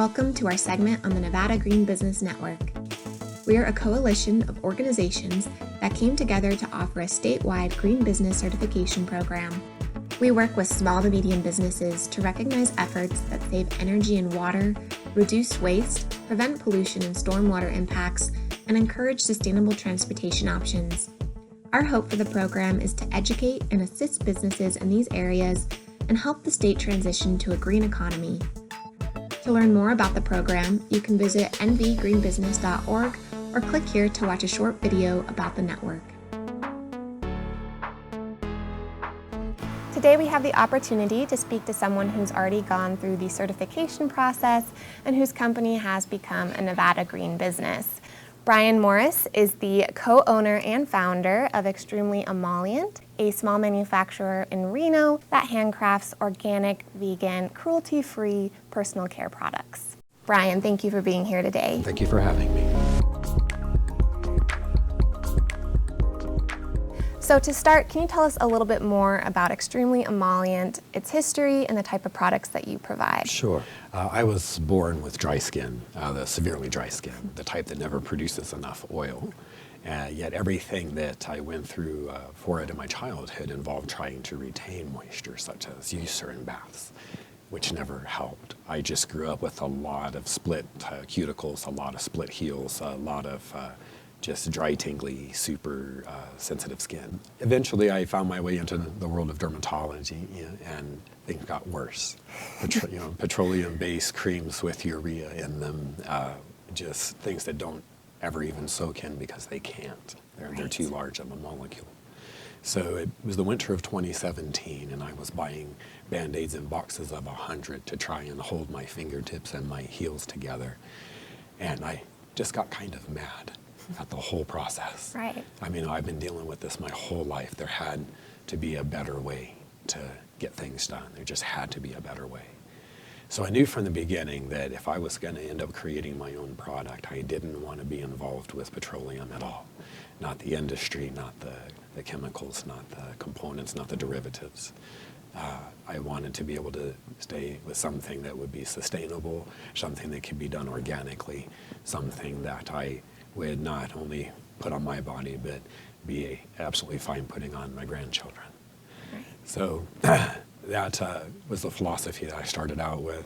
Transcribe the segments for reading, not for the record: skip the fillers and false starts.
Welcome to our segment on the Nevada Green Business Network. We are a coalition of organizations that came together to offer a statewide green business certification program. We work with small to medium businesses to recognize efforts that save energy and water, reduce waste, prevent pollution and stormwater impacts, and encourage sustainable transportation options. Our hope for the program is to educate and assist businesses in these areas and help the state transition to a green economy. To learn more about the program, you can visit nvgreenbusiness.org or click here to watch a short video about the network. Today we have the opportunity to speak to someone who's already gone through the certification process and whose company has become a Nevada green business. Brian Morris is the co-owner and founder of Extremely Emollient, a small manufacturer in Reno that handcrafts organic, vegan, cruelty-free personal care products. Brian, thank you for being here today. Thank you for having me. So to start, can you tell us a little bit more about Extremely Emollient, its history, and the type of products that you provide? Sure. I was born with dry skin, the severely dry skin, the type that never produces enough oil. Yet everything that I went through for it in my childhood involved trying to retain moisture, such as use or in baths, which never helped. I just grew up with a lot of split cuticles, a lot of split heels, a lot of just dry, tingly, super sensitive skin. Eventually, I found my way into the world of dermatology, and things got worse. Petroleum-based creams with urea in them, just things that don't ever even soak in because they can't. They're too large of a molecule. So it was the winter of 2017, and I was buying Band-Aids in boxes of 100 to try and hold my fingertips and my heels together. And I just got kind of mad at the whole process. Right. I mean, I've been dealing with this my whole life. There had to be a better way to get things done. There just had to be a better way. So I knew from the beginning that if I was going to end up creating my own product, I didn't want to be involved with petroleum at all. Not the industry, not the chemicals, not the components, not the derivatives. I wanted to be able to stay with something that would be sustainable, something that could be done organically, something that I would not only put on my body, but be absolutely fine putting on my grandchildren. Right. So that was the philosophy that I started out with,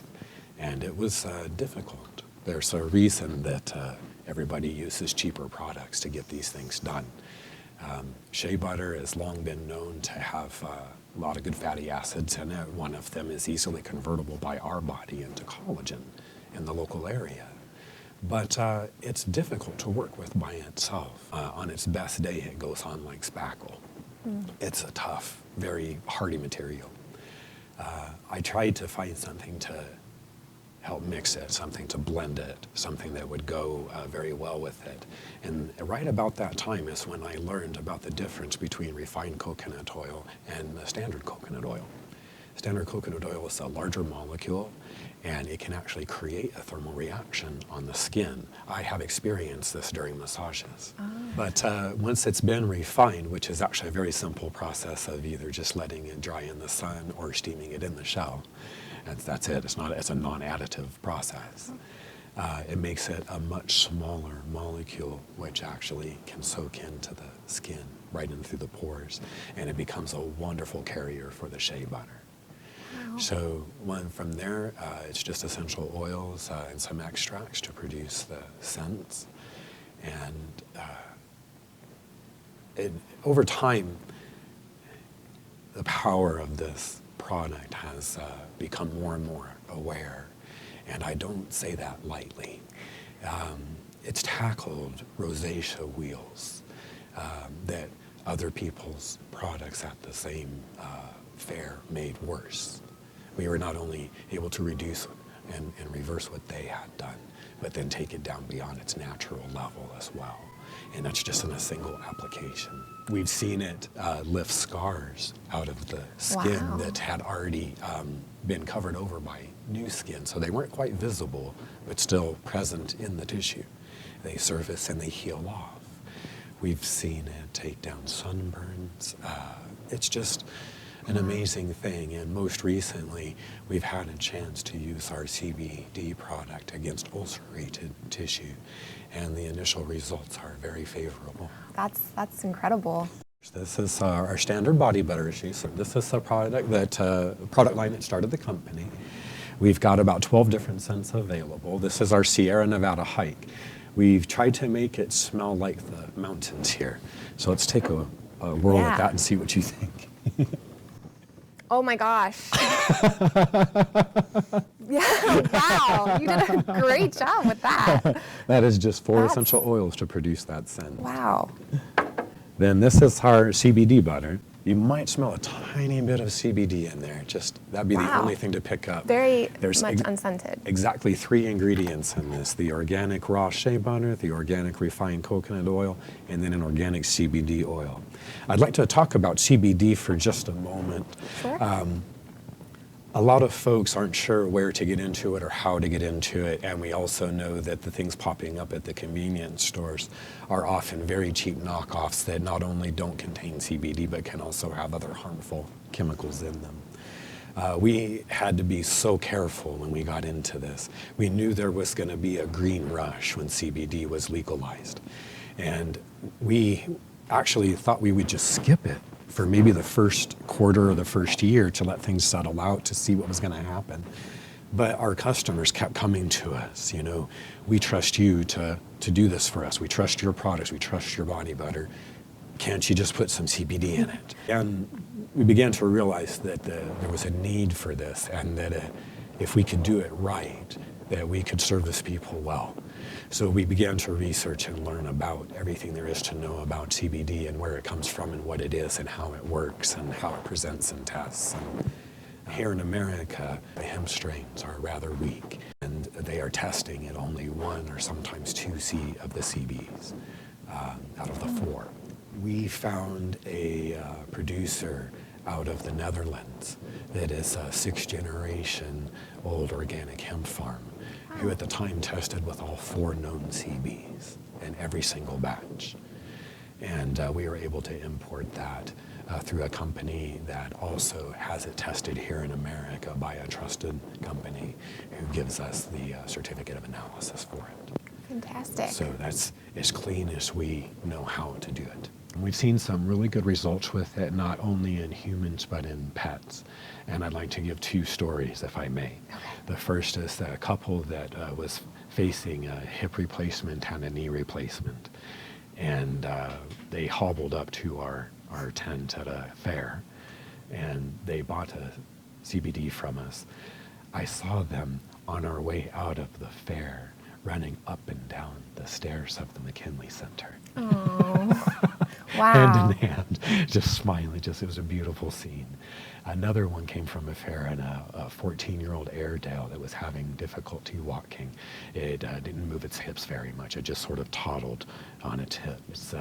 and it was difficult. There's a reason that everybody uses cheaper products to get these things done. Shea butter has long been known to have a lot of good fatty acids in it. One of them is easily convertible by our body into collagen in the local area. But it's difficult to work with by itself. On its best day, it goes on like spackle. It's a tough, very hardy material. I tried to find something to help mix it, something to blend it, something that would go very well with it. And right about that time is when I learned about the difference between refined coconut oil and the standard coconut oil. Standard coconut oil is a larger molecule, and it can actually create a thermal reaction on the skin. I have experienced this during massages. Oh. But once it's been refined, which is actually a very simple process of either just letting it dry in the sun or steaming it in the shell, that's it. It's a non-additive process. It makes it a much smaller molecule, which actually can soak into the skin, right in through the pores, and it becomes a wonderful carrier for the shea butter. So from there, it's just essential oils and some extracts to produce the scents. And over time, the power of this product has become more and more aware. And I don't say that lightly. It's tackled rosacea wheals that other people's products at the same fair made worse. We were not only able to reduce and reverse what they had done, but then take it down beyond its natural level as well. And that's just in a single application. We've seen it lift scars out of the skin that had already been covered over by new skin. So they weren't quite visible, but still present in the tissue. They surface and they heal off. We've seen it take down sunburns. It's just an amazing thing. And most recently, we've had a chance to use our CBD product against ulcerated tissue, and the initial results are very favorable. That's incredible. This is our standard body butter sheet. So this is a product line that started the company. We've got about 12 different scents available. This is our Sierra Nevada hike. We've tried to make it smell like the mountains here. So let's take a whirl at that and see what you think. Oh my gosh. Yeah, wow. You did a great job with that. That is just four essential oils to produce that scent. Wow. Then this is our CBD butter. You might smell a tiny bit of CBD in there. That'd be the only thing to pick up. There's much unscented. Exactly 3 ingredients in this: the organic raw shea butter, the organic refined coconut oil, and then an organic CBD oil. I'd like to talk about CBD for just a moment. Sure. A lot of folks aren't sure where to get into it or how to get into it, and we also know that the things popping up at the convenience stores are often very cheap knockoffs that not only don't contain CBD but can also have other harmful chemicals in them. We had to be so careful when we got into this. We knew there was going to be a green rush when CBD was legalized, and we actually thought we would just skip it for maybe the first quarter or the first year to let things settle out to see what was going to happen. But our customers kept coming to us, we trust you to do this for us. We trust your products. We trust your body butter. Can't you just put some CBD in it? And we began to realize that there was a need for this, and that if we could do it right, that we could service people well. So we began to research and learn about everything there is to know about CBD and where it comes from and what it is and how it works and how it presents in tests. And here in America, the hemp strains are rather weak, and they are testing at only 1 or sometimes 2 C of the CBs out of the 4. We found a producer out of the Netherlands that is a 6th generation old organic hemp farm, who at the time tested with all 4 known CBs in every single batch. And we were able to import that through a company that also has it tested here in America by a trusted company who gives us the certificate of analysis for it. Fantastic. So that's as clean as we know how to do it. We've seen some really good results with it, not only in humans, but in pets. And I'd like to give 2 stories, if I may. Okay. The first is a couple that was facing a hip replacement and a knee replacement. And they hobbled up to our tent at a fair, and they bought a CBD from us. I saw them on our way out of the fair running up and down the stairs of the McKinley Center. Oh, wow. Hand in hand, just smiling. It was a beautiful scene. Another one came from a fair, and a 14-year-old Airedale that was having difficulty walking. It didn't move its hips very much. It just sort of toddled on its hips.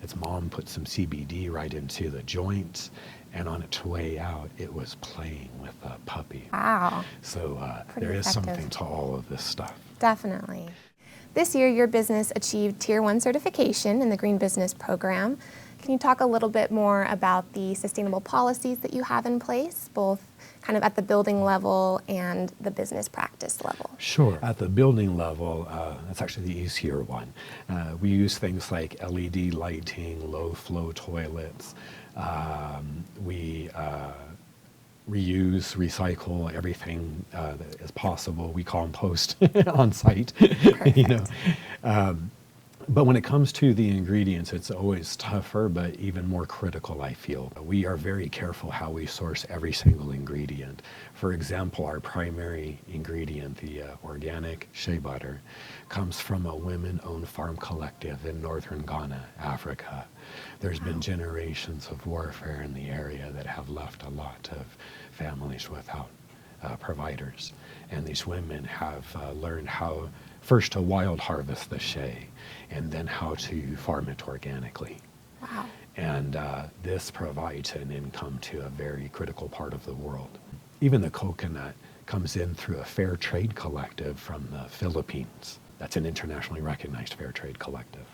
Its mom put some CBD right into the joints, and on its way out, it was playing with a puppy. Wow. So there effective. Is something to all of this stuff. Definitely. This year, your business achieved Tier 1 certification in the Green Business Program. Can you talk a little bit more about the sustainable policies that you have in place, both kind of at the building level and the business practice level? Sure. At the building level, that's actually the easier one. We use things like LED lighting, low flow toilets. We reuse, recycle everything that is possible. We compost on site. But when it comes to the ingredients, it's always tougher, but even more critical, I feel. We are very careful how we source every single ingredient. For example, our primary ingredient, the organic shea butter, comes from a women-owned farm collective in northern Ghana, Africa. There's been generations of warfare in the area that have left a lot of families without providers. And these women have learned how first to wild harvest the shea, and then how to farm it organically. Wow. And this provides an income to a very critical part of the world. Even the coconut comes in through a fair trade collective from the Philippines. That's an internationally recognized fair trade collective.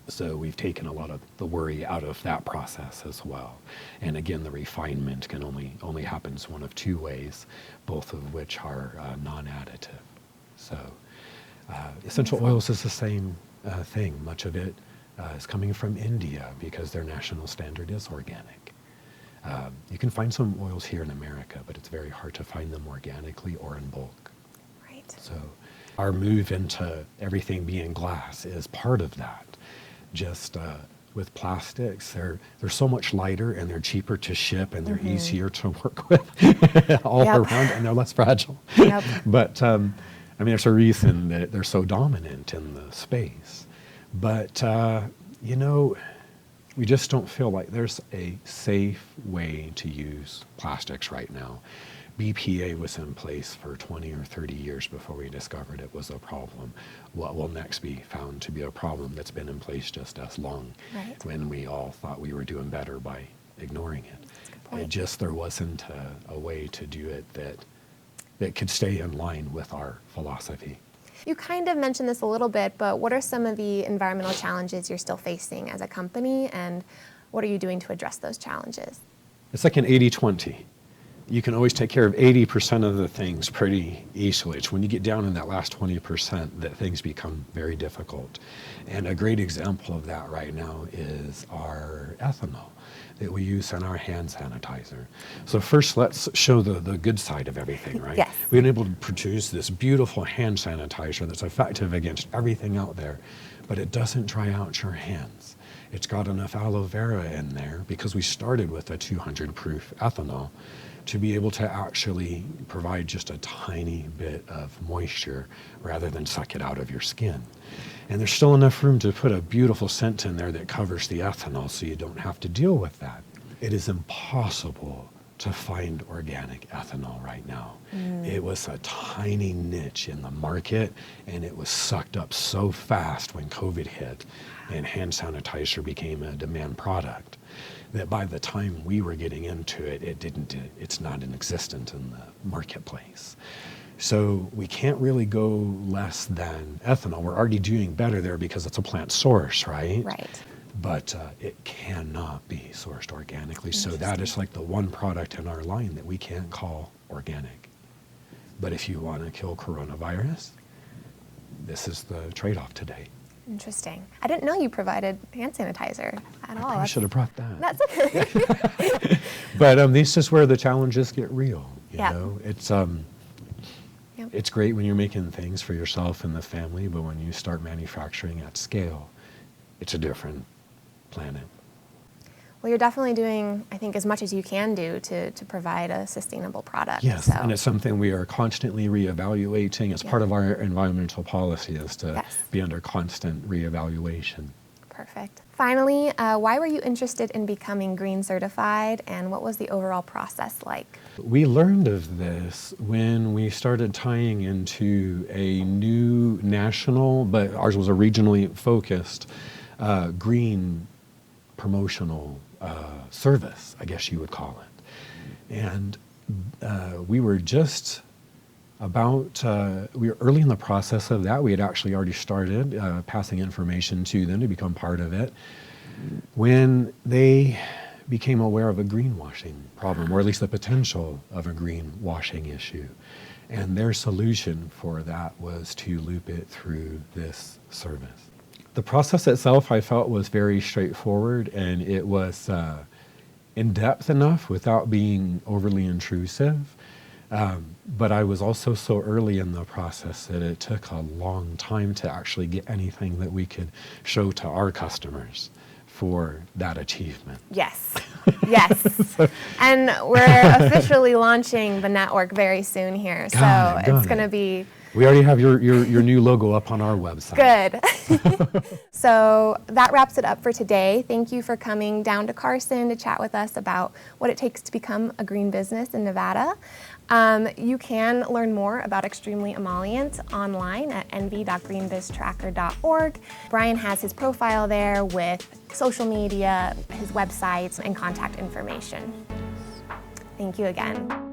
So we've taken a lot of the worry out of that process as well. And again, the refinement can only happens one of two ways, both of which are non-additive. So essential oils is the same thing. Much of it is coming from India because their national standard is organic. You can find some oils here in America, but it's very hard to find them organically or in bulk. Right. So our move into everything being glass is part of that. Just with plastics, they're so much lighter and they're cheaper to ship and they're easier to work with all around, and they're less fragile. Yep. But I mean, there's a reason that they're so dominant in the space. But you know, we just don't feel like there's a safe way to use plastics right now. BPA was in place for 20 or 30 years before we discovered it was a problem. What will next be found to be a problem that's been in place just as long, when we all thought we were doing better by ignoring it. It just, there wasn't a way to do it that could stay in line with our philosophy. You kind of mentioned this a little bit, but what are some of the environmental challenges you're still facing as a company, and what are you doing to address those challenges? It's like an 80-20. You can always take care of 80% of the things pretty easily. It's when you get down in that last 20% that things become very difficult. And a great example of that right now is our ethanol that we use in our hand sanitizer. So first, let's show the good side of everything, right? Yes. We've been able to produce this beautiful hand sanitizer that's effective against everything out there, but it doesn't dry out your hands. It's got enough aloe vera in there, because we started with a 200 proof ethanol, to be able to actually provide just a tiny bit of moisture rather than suck it out of your skin. And there's still enough room to put a beautiful scent in there that covers the ethanol, so you don't have to deal with that. It is impossible to find organic ethanol right now. It was a tiny niche in the market, and it was sucked up so fast when COVID hit and hand sanitizer became a demand product, that by the time we were getting into it, it's not in existence in the marketplace. So we can't really go less than ethanol. We're already doing better there because it's a plant source, right? Right. But it cannot be sourced organically. So that is like the one product in our line that we can't call organic. But if you want to kill coronavirus, this is the trade-off today. Interesting. I didn't know you provided hand sanitizer at all. I should have brought that. That's okay. But this is where the challenges get real. You Yeah. know, it's great when you're making things for yourself and the family, but when you start manufacturing at scale, it's a different planet. Well, you're definitely doing, I think, as much as you can do to provide a sustainable product. Yes, so. and it's something we are constantly reevaluating. It's part of our environmental policy, is to be under constant reevaluation. Perfect. Finally, why were you interested in becoming green certified, and what was the overall process like? We learned of this when we started tying into a new national, but ours was a regionally focused, green promotional service, I guess you would call it. And we were just about, we were early in the process of that. We had actually already started passing information to them to become part of it, when they became aware of a greenwashing problem, or at least the potential of a greenwashing issue. And their solution for that was to loop it through this service. The process itself, I felt, was very straightforward, and it was in-depth enough without being overly intrusive. But I was also so early in the process that it took a long time to actually get anything that we could show to our customers for that achievement. Yes, yes. And we're officially launching the network very soon here, so it's going to be... We already have your new logo up on our website. Good. So that wraps it up for today. Thank you for coming down to Carson to chat with us about what it takes to become a green business in Nevada. You can learn more about Extremely Emollient online at nv.greenbiztracker.org. Brian has his profile there with social media, his website, and contact information. Thank you again.